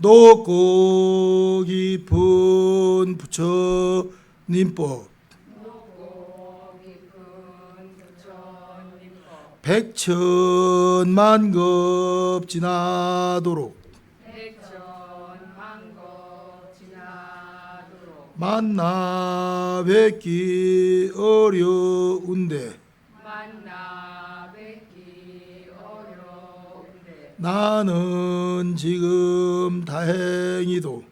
높고 깊은 부처님법 백천만급 지나도록 만나 뵙기 어려운데 나는 지금 다행히도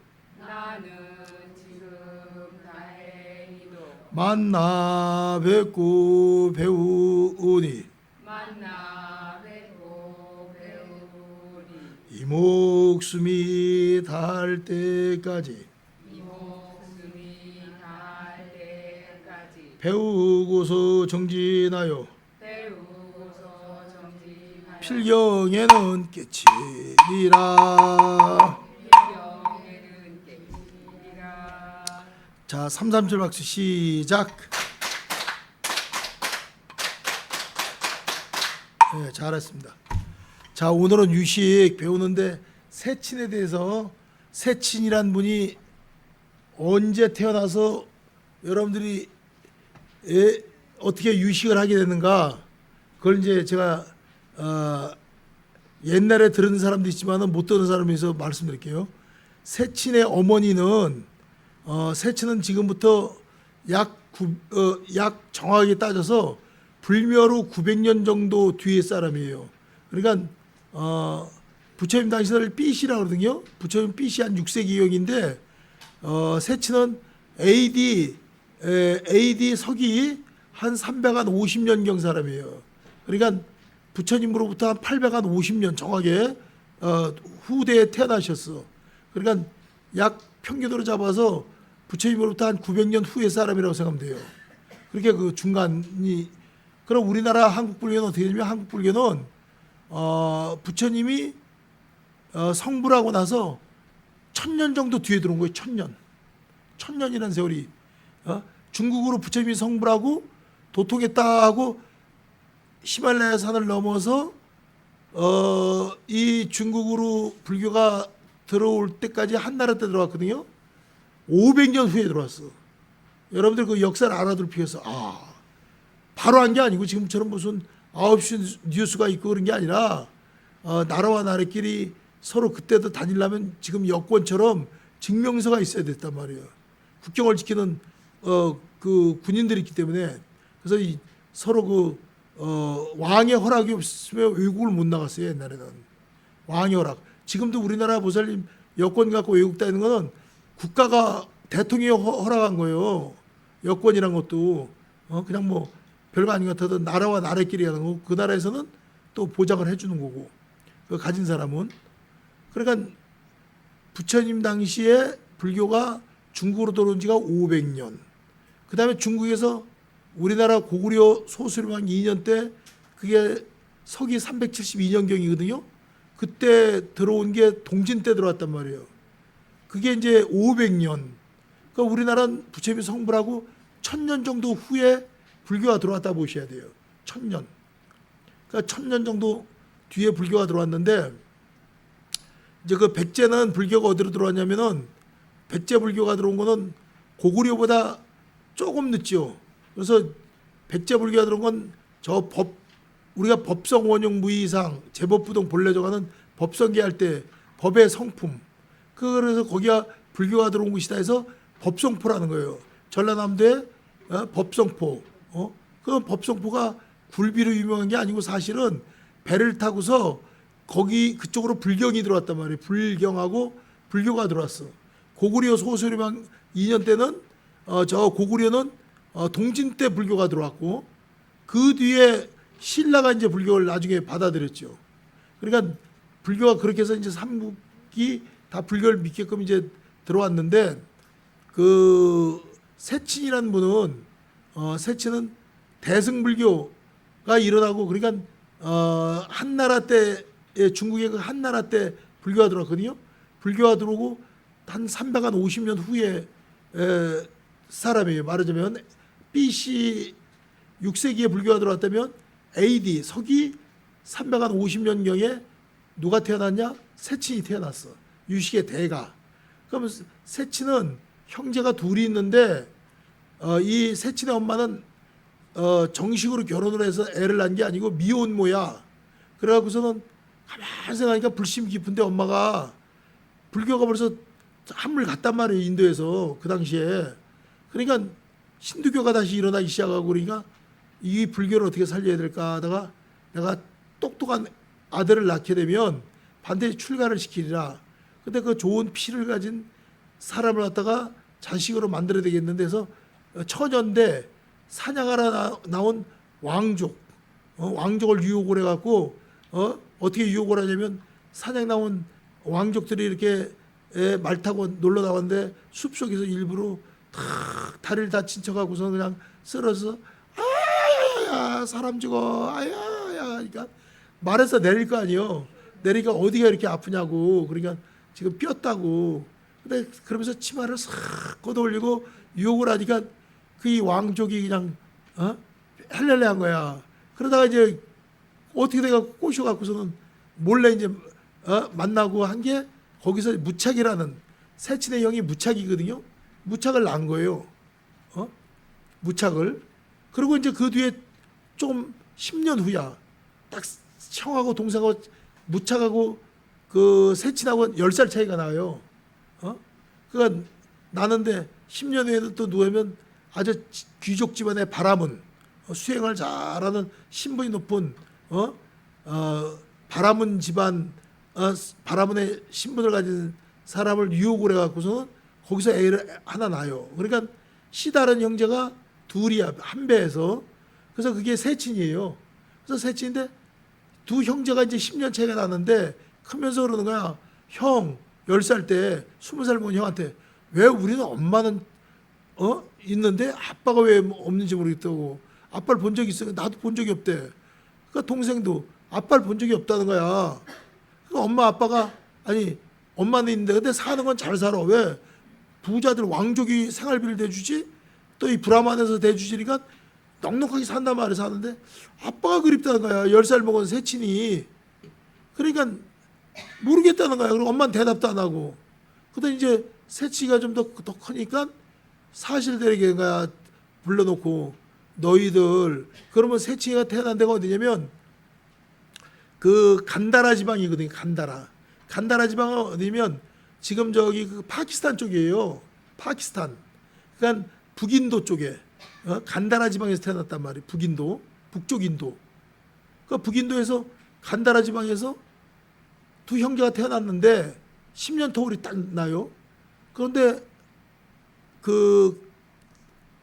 만나 뵙고 배우니 이 목숨이 닿을 때까지 배우고서 정진하여 필경에는 깨치리라. 자, 3, 3, 7 박수 시작. 네, 잘했습니다. 자, 오늘은 유식 배우는데 세친에 대해서 세친이란 분이 언제 태어나서 여러분들이 어떻게 유식을 하게 되는가, 그걸 이제 제가 옛날에 들은 사람도 있지만 못 들은 사람에서 말씀드릴게요. 세친의 어머니는 세친은 지금부터 약 정확하게 따져서 불멸후 900년 정도 뒤의 사람이에요. 그러니까 부처님 당시를 삐시라고 그러거든요. 부처님 삐시 한 6세기경인데 세친은 AD 서기 한 350년경 사람이에요. 그러니까 부처님으로부터 한 850년 정확하게 후대에 태어나셨어. 그러니까 약 평균으로 잡아서 부처님으로부터 한 900년 후의 사람이라고 생각하면 돼요. 그렇게 그 중간이. 그럼 우리나라 한국불교는 어떻게 되냐면, 한국불교는 부처님이 성불하고 나서 1000년 정도 뒤에 들어온 거예요. 1000년. 1000년이라는 세월이. 중국으로 부처님이 성불하고 도통했다 하고 히말라야 산을 넘어서 이 중국으로 불교가 들어올 때까지 한나라 때 들어왔거든요. 500년 후에 들어왔어. 여러분들 그 역사를 알아둘 필요가 있어. 바로 한 게 아니고 지금처럼 무슨 9시 뉴스가 있고 그런 게 아니라 나라와 나라끼리 서로 그때도 다니려면 지금 여권처럼 증명서가 있어야 됐단 말이에요. 국경을 지키는 그 군인들이 있기 때문에. 그래서 서로 왕의 허락이 없으면 외국을 못 나갔어요. 옛날에는 왕의 허락. 지금도 우리나라 보살님 여권 갖고 외국 다니는 거는 국가가 대통령이 허락한 거예요. 여권이란 것도 그냥 뭐 별거 아닌 것 같아도 나라와 나라끼리 하는 거고, 그 나라에서는 또 보장을 해주는 거고, 그 가진 사람은. 그러니까 부처님 당시에 불교가 중국으로 들어온 지가 500년. 그 다음에 중국에서 우리나라 고구려 소수림왕 2년 때, 그게 서기 372년경이거든요. 그때 들어온 게 동진 때 들어왔단 말이에요. 그게 이제 500년. 그러니까 우리나라는 부처님이 성불하고 1000년 정도 후에 불교가 들어왔다 보셔야 돼요. 1000년. 그러니까 1000년 정도 뒤에 불교가 들어왔는데, 이제 그 백제는 불교가 어디로 들어왔냐면은, 백제 불교가 들어온 거는 고구려보다 조금 늦죠. 그래서 백제 불교가 들어온 건 우리가 법성 원용 무이상 제법부동 본래 정하는 법성계 할 때 법의 성품, 그래서 거기가 불교가 들어온 곳이다 해서 법성포라는 거예요. 전라남도에 법성포. 그 법성포가 굴비로 유명한 게 아니고 사실은 배를 타고서 거기 그쪽으로 불경이 들어왔단 말이에요. 불경하고 불교가 들어왔어. 고구려 소수림왕 2년 때는 저 고구려는 동진 때 불교가 들어왔고, 그 뒤에 신라가 이제 불교를 나중에 받아들였죠. 그러니까 불교가 그렇게 해서 이제 삼국이 다 불교를 믿게끔 이제 들어왔는데, 그 세친이라는 분은 세친은 대승불교가 일어나고, 그러니까 한나라 때, 중국의 그 한나라 때 불교가 들어왔거든요. 불교가 들어오고 한 350년 후에 사람이에요. 말하자면 BC 6세기에 불교가 들어왔다면 AD 서기 350년경에 누가 태어났냐? 세친이 태어났어. 유식의 대가. 그러면 세친은 형제가 둘이 있는데 이 세친의 엄마는 정식으로 결혼을 해서 애를 낳은 게 아니고 미혼모야. 그래갖고서는 가만히 생각하니까 불심 깊은데 엄마가 불교가 벌써 한물 갔단 말이에요. 인도에서 그 당시에. 그러니까 신두교가 다시 일어나기 시작하고 그러니까 이 불교를 어떻게 살려야 될까 하다가 내가 똑똑한 아들을 낳게 되면 반드시 출가를 시키리라. 근데 그 좋은 피를 가진 사람을 갖다가 자식으로 만들어야 되겠는데 해서 처녀인데 사냥하러 나온 왕족, 왕족을 유혹을 해갖고 어떻게 유혹을 하냐면 사냥 나온 왕족들이 이렇게 말 타고 놀러 나왔는데 숲속에서 일부러 탁 다리를 다친 척하고서 그냥 쓰러서 아야야야 사람 죽어 아야야 그러니까 말에서 내릴 거 아니에요. 내리니까 어디가 이렇게 아프냐고. 그러니까 지금 뼈다고. 근데 그러면서 치마를 싹 걷어올리고 유혹을 하니까 그 이 왕족이 그냥 헬렐레한 거야. 그러다가 이제 어떻게 돼가 꼬셔갖고서는 몰래 이제 만나고 한 게 거기서 무착이라는 세친의 형이 무착이거든요. 무착을 낳은 거예요. 무착을. 그리고 이제 그 뒤에 좀 10년 후야. 딱 형하고 동생하고 무착하고 그 세친하고 10살 차이가 나요. 그러니까 나는데 10년 후에는 또 누우면 아주 귀족 집안의 바라문 수행을 잘하는 신분이 높은 바라문 집안 바라문의 신분을 가진 사람을 유혹을 해갖고서는 거기서 애를 하나 낳아요. 그러니까 씨 다른 형제가 둘이야 한 배에서. 그래서 그게 세친이에요. 그래서 세친인데 두 형제가 이제 10년 차이가 나는데 크면서 그러는 거야. 형 10살 때 20살 먹은 형한테 왜 우리는 엄마는 있는데 아빠가 왜 없는지 모르겠다고. 아빠를 본 적이 있어. 나도 본 적이 없대. 그러니까 동생도 아빠를 본 적이 없다는 거야. 그러니까 엄마 아빠가 아니 엄마는 있는데 근데 사는 건 잘 살아. 왜? 부자들 왕족이 생활비를 대주지 또 이 브라만에서 대주지니까 넉넉하게 산단 말이야. 사는데 아빠가 그립다는 거야. 10살 먹은 세친이. 그러니까 모르겠다는 거야. 그리고 엄마는 대답도 안 하고. 그다음 이제 세치가 좀 더 크니까 사실대로 거야 불러놓고 너희들 그러면 세치가 태어난 데가 어디냐면 그 간다라 지방이거든요. 간다라 지방은 어디면 지금 저기 그 파키스탄 쪽이에요. 파키스탄. 그러니까 북인도 쪽에 간다라 지방에서 태어났단 말이에요. 북인도, 북쪽 인도. 그 북인도에서 간다라 지방에서 두 형제가 태어났는데 10년 터울이 딱 나요. 그런데 그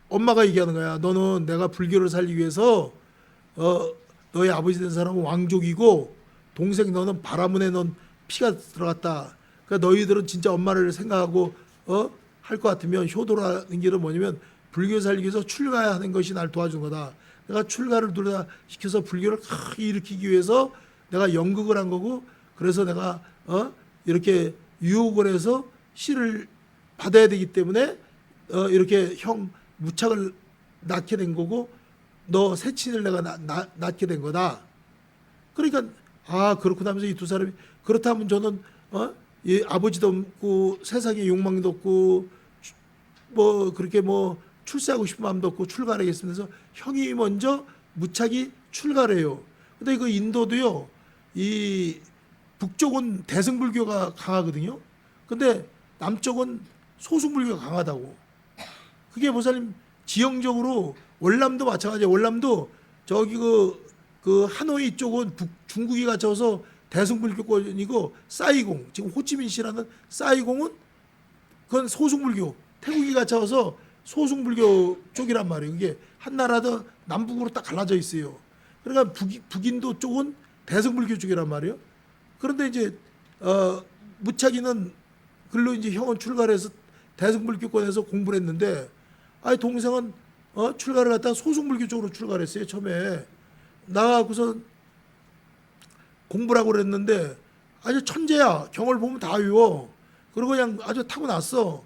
엄마가 얘기하는 거야. 너는 내가 불교를 살기 위해서 너의 아버지 된 사람은 왕족이고 동생 너는 바라문에 넌 피가 들어갔다. 그러니까 너희들은 진짜 엄마를 생각하고 할 것 같으면 효도라는 길은 뭐냐면 불교 살기 위해서 출가하는 것이 날 도와준 거다. 내가 출가를 둘 시켜서 불교를 크게 일으키기 위해서 내가 연극을 한 거고 그래서 내가 이렇게 유혹을 해서 씨를 받아야 되기 때문에 이렇게 형 무착을 낳게 된 거고 너 세친을 내가 낳게 된 거다. 그러니까 그렇구나 하면서 이 두 사람이 그렇다면 저는 이 아버지도 없고 세상에 욕망도 없고 뭐 그렇게 뭐 출세하고 싶은 마음도 없고 출가를 하겠습니다. 그래서 형이 먼저 무착이 출가를 해요. 근데 그 인도도요. 이 북쪽은 대승불교가 강하거든요. 근데 남쪽은 소승불교가 강하다고. 그게 보살님 지형적으로 월남도 마찬가지예요. 월남도 저기 그 하노이 쪽은 중국이 갇혀서 대승불교권이고 싸이공 지금 호치민시라는 싸이공은 그건 소승불교 태국이 갇혀서 소승불교 쪽이란 말이에요. 그게 한 나라도 남북으로 딱 갈라져 있어요. 그러니까 북인도 쪽은 대승불교 쪽이란 말이에요. 그런데 이제 무착이는 글로 이제 형은 출가를 해서 대승불교권에서 공부를 했는데 동생은 출가를 했다가 소승불교 쪽으로 출가를 했어요. 처음에 나가고서 공부라고 그랬는데 아주 천재야. 경을 보면 다 외워. 그리고 그냥 아주 타고났어.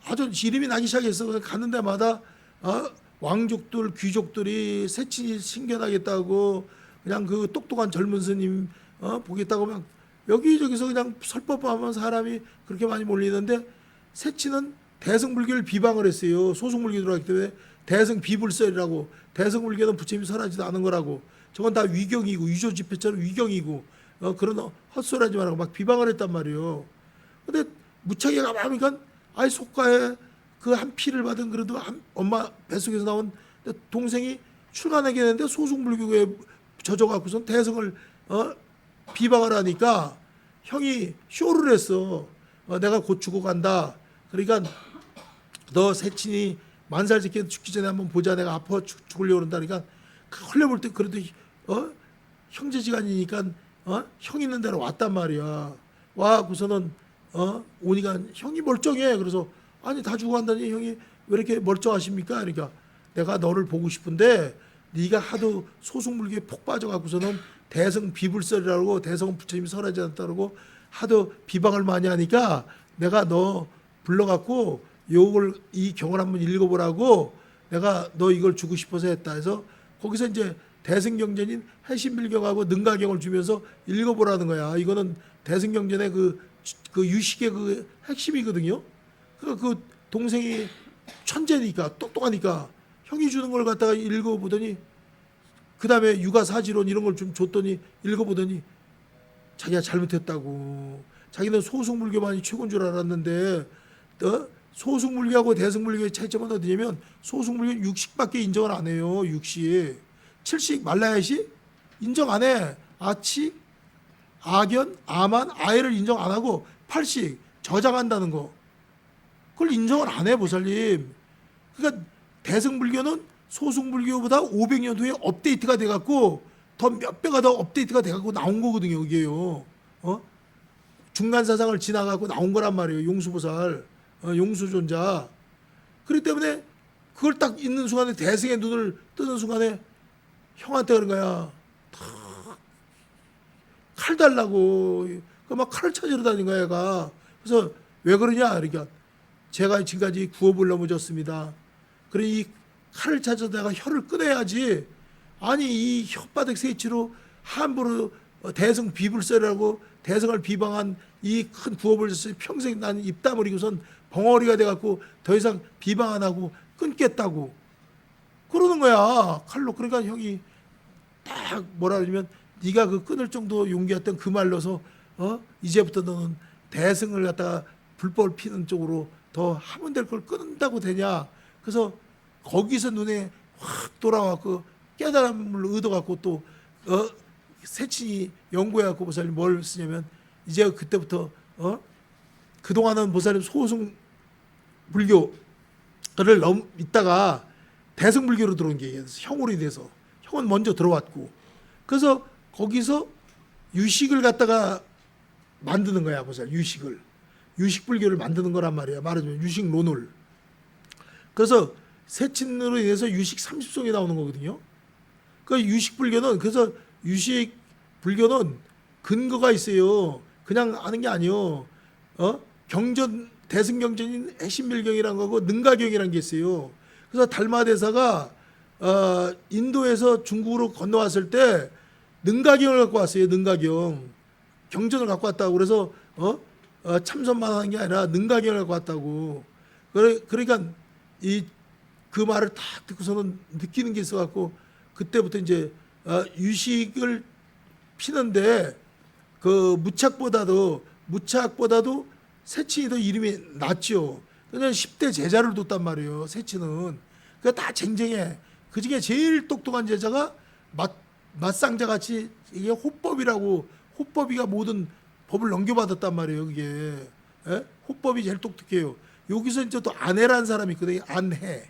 아주 이름이 나기 시작했어. 그래서 가는 데마다 왕족들, 귀족들이 세친이 신견하겠다고 그냥 그 똑똑한 젊은 스님 보겠다고 막 여기저기서 그냥 설법하면 사람이 그렇게 많이 몰리는데 세치는 대승불교를 비방을 했어요. 소승불교 들어왔기 때문에 대승비불설이라고, 대승불교는 부처님이 설하지도 않은 거라고, 저건 다 위경이고 유조집회처럼 위경이고 그런 헛소리 하지 말라고 막 비방을 했단 말이에요. 근데 무창이가 가만히 보니까 아이 속가에 그 한 피를 받은 그래도 엄마 뱃속에서 나온 동생이 출가하게 되는데 소승불교에 젖어갖고선 대승을 비방을 하니까 형이 쇼를 했어. 내가 곧 죽어 간다. 그러니까 너 세친이 만살 짓게 죽기 전에 한번 보자. 내가 아파 죽으려고 그런다. 그러니까 헐레볼 때 그래도 형제지간이니까 형 있는 데로 왔단 말이야. 와고서는 오니까 형이 멀쩡해. 그래서 아니 다 죽어간다니 형이 왜 이렇게 멀쩡하십니까? 그러니까 내가 너를 보고 싶은데 네가 하도 소승불교에 폭 빠져갖고서는 대승 비불설이라고 대성은 부처님이 설하지 않았다고 하도 비방을 많이 하니까 내가 너 불러갖고 요걸 이 경을 한번 읽어보라고 내가 너 이걸 주고 싶어서 했다 해서 거기서 이제 대승경전인 해신밀경하고 능가경을 주면서 읽어보라는 거야. 이거는 대승경전의 그 유식의 그 핵심이거든요. 그 동생이 천재니까 똑똑하니까 형이 주는 걸 갖다가 읽어보더니 그 다음에 육아사지론 이런 걸 좀 줬더니 읽어보더니 자기가 잘못했다고. 자기는 소승불교만이 최고인 줄 알았는데 소승불교하고 대승불교의 차이점은 어디냐면 소승불교는 육식밖에 인정을 안 해요. 육식. 칠식 말라야식 인정 안 해. 아치, 아견, 아만, 아해를 인정 안 하고 팔식 저장한다는 거. 그걸 인정을 안 해, 보살님. 그러니까 대승불교는 소승불교보다 500년 후에 업데이트가 돼갖고 더 몇 배가 더 업데이트가 돼갖고 나온 거거든요, 이게요. 중간사상을 지나가고 나온 거란 말이에요, 용수보살, 용수존자. 그렇기 때문에 그걸 딱 있는 순간에 대승의 눈을 뜨는 순간에 형한테 그런 거야. 칼 달라고. 막 칼을 찾으러 다닌 거야, 얘가. 그래서 왜 그러냐? 그러니까 제가 지금까지 구업을 넘어졌습니다. 그래 이 칼을 찾아다가 혀를 끊어야지. 아니 이 혓바닥 세치로 함부로 대승 비불설이라고 대승을 비방한 이 큰 구업을 평생 난 입 다물이고선 벙어리가 돼갖고 더 이상 비방 안 하고 끊겠다고 그러는 거야, 칼로. 그러니까 형이 딱 뭐라 그러면 네가 그 끊을 정도 용기였던 그 말로서 이제부터 너는 대승을 갖다가 불법을 피는 쪽으로 더 하면 될 걸 끊는다고 되냐. 그래서 거기서 눈에 확 돌아왔고 깨달음을 얻어갖고 또 세친이 연구해갖고 보살님 뭘 쓰냐면 이제 그때부터 그동안은 보살님 소승 불교를 있다가 대승불교로 들어온 게 형으로 돼서 형은 먼저 들어왔고 그래서 거기서 유식을 갖다가 만드는 거야, 보살. 유식불교를 만드는 거란 말이야. 말하자면 유식론을. 그래서 세친으로 인해서 유식 30송이 나오는 거거든요. 그 유식불교는 그래서 유식불교는 근거가 있어요. 그냥 아는 게 아니요. 경전 대승경전인 해신밀경이라는 거고 능가경이라는 게 있어요. 그래서 달마대사가 인도에서 중국으로 건너왔을 때 능가경을 갖고 왔어요. 능가경. 경전을 갖고 왔다고. 그래서 참선만 하는 게 아니라 능가경을 갖고 왔다고. 그러니까 그 말을 딱 듣고서는 느끼는 게 있어갖고 그때부터 이제 유식을 피는데 그 무착보다도 세친이 더 이름이 낫죠. 그냥 10대 제자를 뒀단 말이에요. 세친은. 그러니까 다 쟁쟁해. 그 중에 제일 똑똑한 제자가 맞상자 같이 이게 호법이가 모든 법을 넘겨받았단 말이에요. 그게 호법이 제일 똑똑해요. 여기서 이제 또 안해라는 사람이 있거든요. 안해.